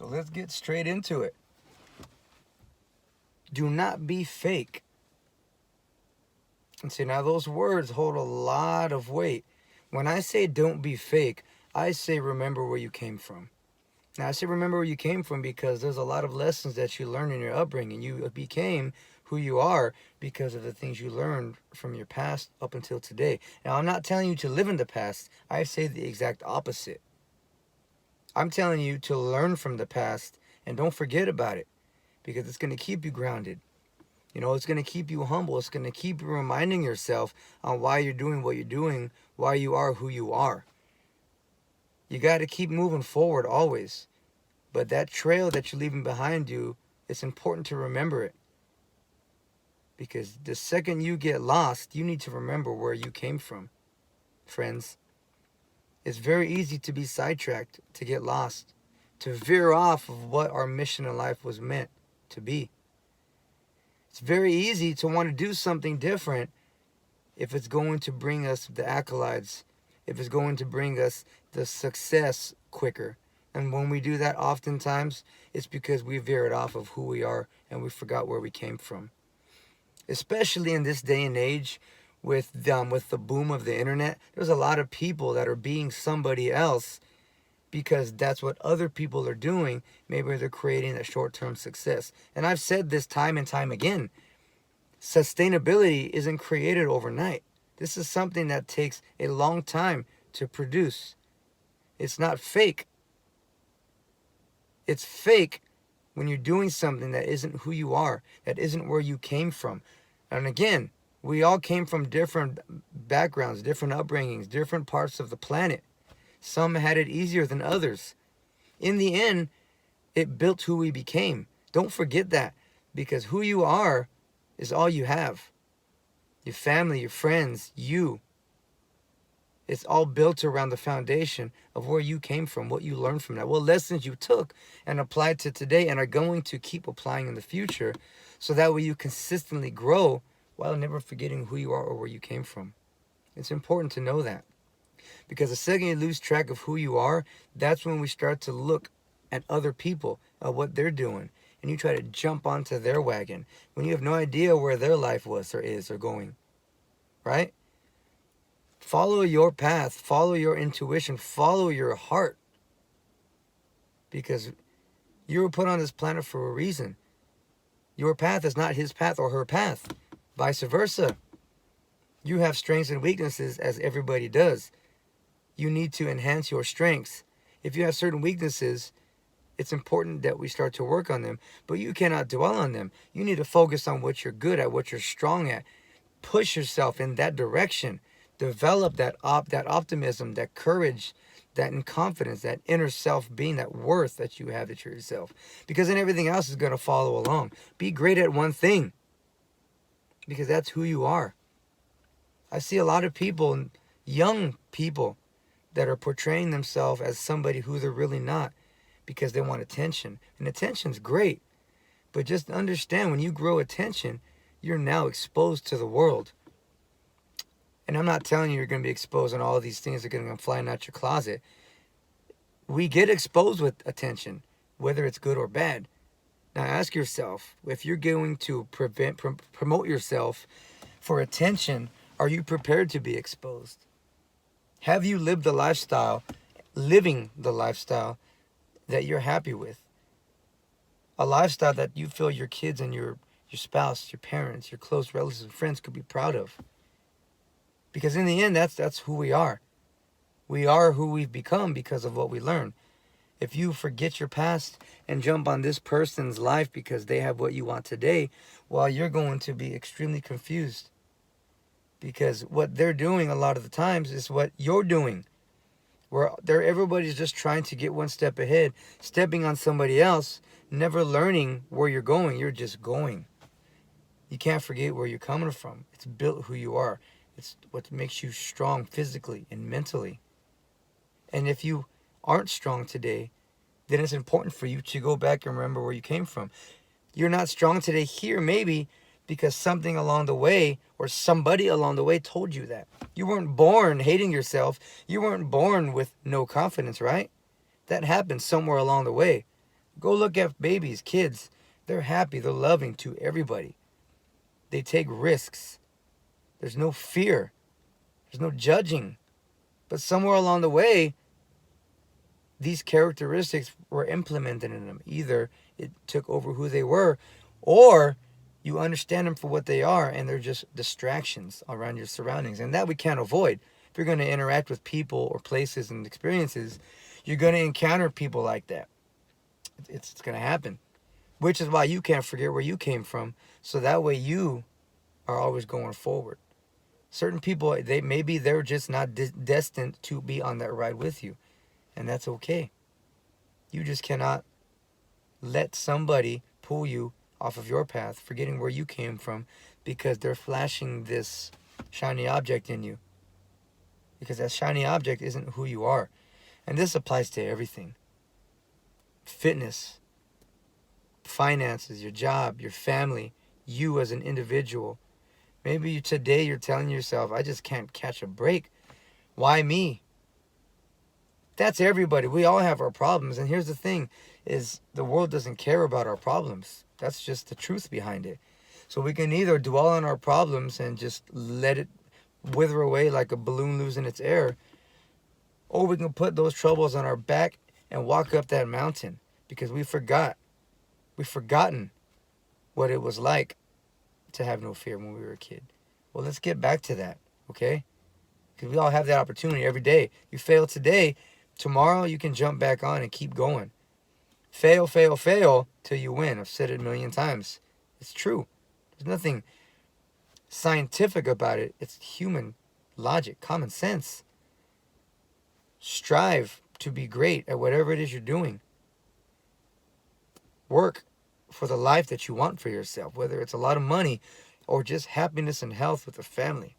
So let's get straight into it. Do not be fake. And see, now those words hold a lot of weight. When I say don't be fake, I say remember where you came from. Now, I say remember where you came from because there's a lot of lessons that you learned in your upbringing. You became who you are because of the things you learned from your past up until today. Now, I'm not telling you to live in the past. I say the exact opposite. I'm telling you to learn from the past and don't forget about it because it's going to keep you grounded. You know, it's going to keep you humble. It's going to keep you reminding yourself on why you're doing what you're doing, why you are who you are. You got to keep moving forward always. But that trail that you're leaving behind you, it's important to remember it. Because the second you get lost, you need to remember where you came from, friends. It's very easy to be sidetracked, to get lost, to veer off of what our mission in life was meant to be. It's very easy to want to do something different if it's going to bring us the accolades, if it's going to bring us the success quicker. And when we do that, oftentimes, it's because we veered off of who we are and we forgot where we came from. Especially in this day and age with the boom of the internet, there's a lot of people that are being somebody else because that's what other people are doing. Maybe they're creating a short-term success. And I've said this time and time again. Sustainability isn't created overnight. This is something that takes a long time to produce. It's not fake. It's fake when you're doing something that isn't who you are, that isn't where you came from. And again, we all came from different backgrounds, different upbringings, different parts of the planet. Some had it easier than others. In the end, it built who we became. Don't forget that, because who you are is all you have. Your family, your friends, you. It's all built around the foundation of where you came from, what you learned from that, what lessons you took and applied to today and are going to keep applying in the future, so that way you consistently grow while never forgetting who you are or where you came from. It's important to know that, because the second you lose track of who you are, that's when we start to look at other people, at what they're doing, and you try to jump onto their wagon when you have no idea where their life was or is or going, right? Follow your path, follow your intuition, follow your heart. Because you were put on this planet for a reason. Your path is not his path or her path. Vice versa. You have strengths and weaknesses as everybody does. You need to enhance your strengths. If you have certain weaknesses, it's important that we start to work on them. But you cannot dwell on them. You need to focus on what you're good at, what you're strong at. Push yourself in that direction. Develop that optimism, that courage, that confidence, that inner self-being, that worth that you have to yourself. Because then everything else is going to follow along. Be great at one thing, because that's who you are. I see a lot of people, young people, that are portraying themselves as somebody who they're really not because they want attention. And attention's great, but just understand, when you grow attention, you're now exposed to the world. And I'm not telling you you're going to be exposed and all of these things are going to come flying out your closet. We get exposed with attention, whether it's good or bad. Now ask yourself, if you're going to promote yourself for attention, are you prepared to be exposed? Have you living the lifestyle that you're happy with? A lifestyle that you feel your kids and your spouse, your parents, your close relatives and friends could be proud of. Because in the end, that's who we are. We are who we've become because of what we learn. If you forget your past and jump on this person's life because they have what you want today, well, you're going to be extremely confused. Because what they're doing a lot of the times is what you're doing. Everybody's just trying to get one step ahead, stepping on somebody else, never learning where you're going. You're just going. You can't forget where you're coming from. It's built who you are. It's what makes you strong physically and mentally. And if you aren't strong today, then it's important for you to go back and remember where you came from. You're not strong today here, maybe because something along the way or somebody along the way told you that. You weren't born hating yourself. You weren't born with no confidence, right? That happened somewhere along the way. Go look at babies, kids. They're happy, they're loving to everybody. They take risks. There's no fear, there's no judging. But somewhere along the way, these characteristics were implemented in them. Either it took over who they were, or you understand them for what they are, and they're just distractions around your surroundings. And that we can't avoid. If you're going to interact with people or places and experiences, you're going to encounter people like that. It's going to happen. Which is why you can't forget where you came from. So that way you are always going forward. Certain people, they're just not destined to be on that ride with you. And that's okay. You just cannot let somebody pull you off of your path, forgetting where you came from, because they're flashing this shiny object in you. Because that shiny object isn't who you are. And this applies to everything. Fitness, finances, your job, your family, you as an individual. Maybe today you're telling yourself, I just can't catch a break. Why me? That's everybody. We all have our problems. And here's the thing, is the world doesn't care about our problems. That's just the truth behind it. So we can either dwell on our problems and just let it wither away like a balloon losing its air, or we can put those troubles on our back and walk up that mountain, because we've forgotten what it was like to have no fear when we were a kid. Well, let's get back to that, okay? Because we all have that opportunity every day. You fail today, tomorrow you can jump back on and keep going. Fail, fail, fail till you win. I've said it a million times. It's true. There's nothing scientific about it. It's human logic, common sense. Strive to be great at whatever it is you're doing. Work for the life that you want for yourself, whether it's a lot of money or just happiness and health with a family.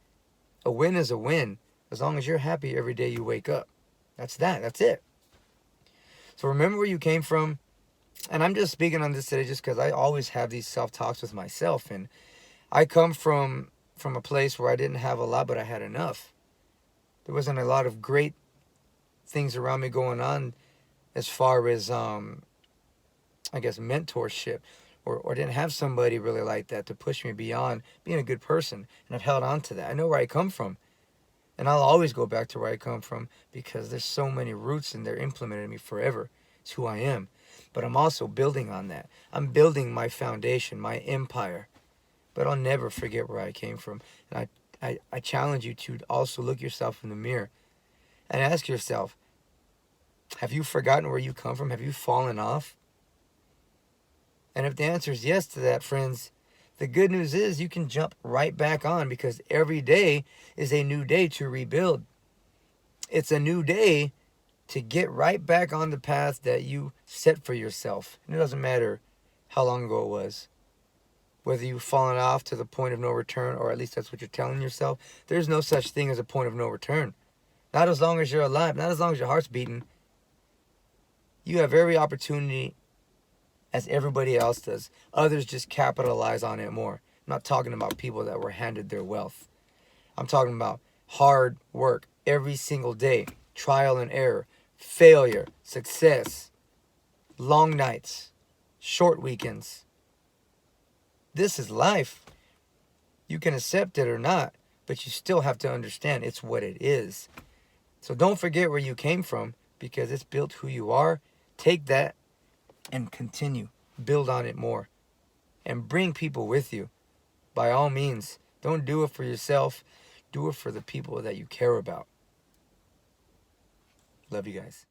A win is a win as long as you're happy every day you wake up. That's it. So remember where you came from. And I'm just speaking on this today just because I always have these self-talks with myself. And I come from a place where I didn't have a lot, but I had enough. There wasn't a lot of great things around me going on as far as, I guess, mentorship. Or didn't have somebody really like that to push me beyond being a good person. And I've held on to that. I know where I come from. And I'll always go back to where I come from because there's so many roots and they're implemented in me forever. It's who I am. But I'm also building on that. I'm building my foundation, my empire. But I'll never forget where I came from. And I challenge you to also look yourself in the mirror and ask yourself, have you forgotten where you come from? Have you fallen off? And if the answer is yes to that, friends, the good news is you can jump right back on, because every day is a new day to rebuild. It's a new day to get right back on the path that you set for yourself. And it doesn't matter how long ago it was. Whether you've fallen off to the point of no return, or at least that's what you're telling yourself, there's no such thing as a point of no return. Not as long as you're alive, not as long as your heart's beating. You have every opportunity as everybody else does. Others just capitalize on it more. I'm not talking about people that were handed their wealth. I'm talking about hard work every single day, trial and error, failure, success, long nights, short weekends. This is life. You can accept it or not, but you still have to understand it's what it is. So don't forget where you came from, because it's built who you are. Take that and continue. Build on it more. And bring people with you. By all means, don't do it for yourself. Do it for the people that you care about. Love you guys.